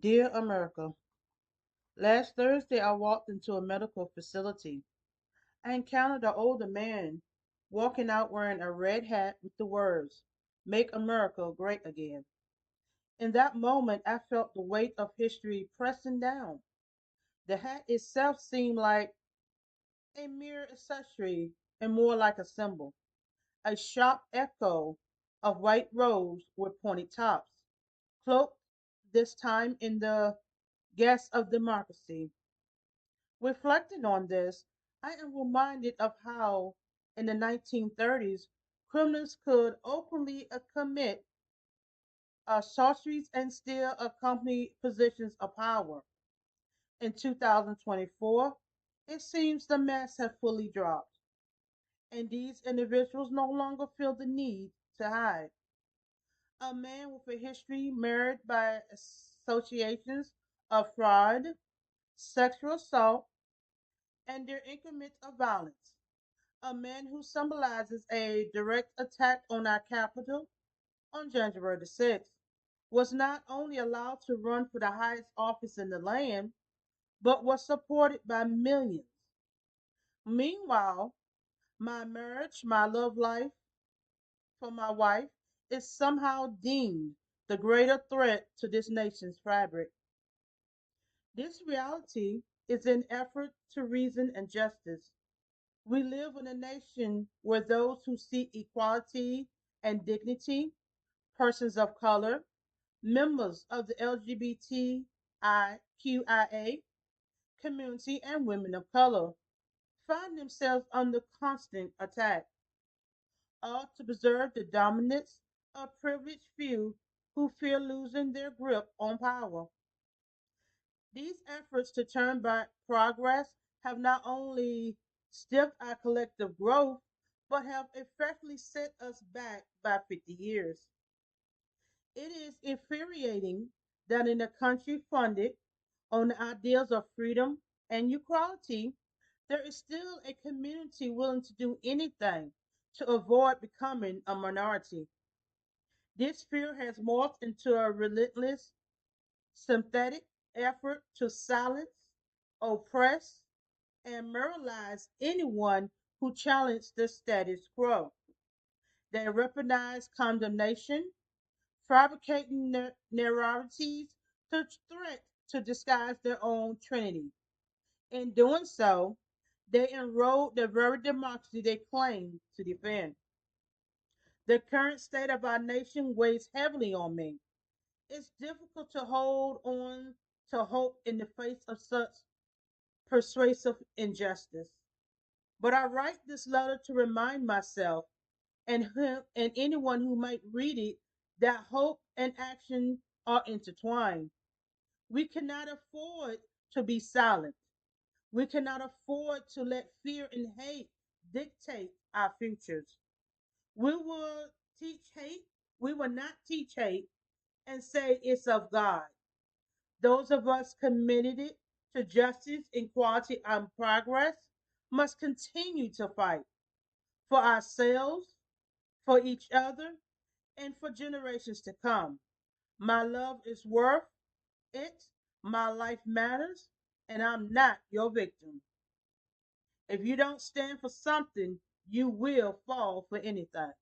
Dear America, last Thursday I walked into a medical facility. I encountered an older man walking out wearing a red hat with the words, Make America Great Again. In that moment, I felt the weight of history pressing down. The hat itself seemed like a mere accessory and more like a symbol, a sharp echo of white robes with pointed tops, cloaked this time in the guise of democracy. Reflecting on this, I am reminded of how, in the 1930s, criminals could openly commit sorceries and still accompany positions of power. In 2024, it seems the mask have fully dropped, and these individuals no longer feel the need to hide. A man with a history marred by associations of fraud, sexual assault, and their increment of violence. A man who symbolizes a direct attack on our capital on January the 6th, was not only allowed to run for the highest office in the land, but was supported by millions. Meanwhile, my marriage, my love life for my wife, is somehow deemed the greater threat to this nation's fabric. This reality is an effort to reason and justice. We live in a nation where those who seek equality and dignity, persons of color, members of the LGBTIQIA community, and women of color, find themselves under constant attack, all to preserve the dominance of privileged few who fear losing their grip on power. These efforts to turn back progress have not only stiffed our collective growth, but have effectively set us back by 50 years. It is infuriating that in a country funded on the ideals of freedom and equality, there is still a community willing to do anything to avoid becoming a minority. This fear has morphed into a relentless, synthetic effort to silence, oppress, and moralize anyone who challenges the status quo. They weaponize condemnation, fabricating narratives to threat to disguise their own trinity. In doing so, they erode the very democracy they claim to defend. The current state of our nation weighs heavily on me. It's difficult to hold on to hope in the face of such persuasive injustice. But I write this letter to remind myself and anyone who might read it that hope and action are intertwined. We cannot afford to be silent. We cannot afford to let fear and hate dictate our futures. We will teach hate. We will not teach hate and say it's of God. Those of us committed to justice, equality, and progress must continue to fight for ourselves, for each other, and for generations to come. My love is worth it. My life matters, and I'm not your victim. If you don't stand for something, you will fall for anything.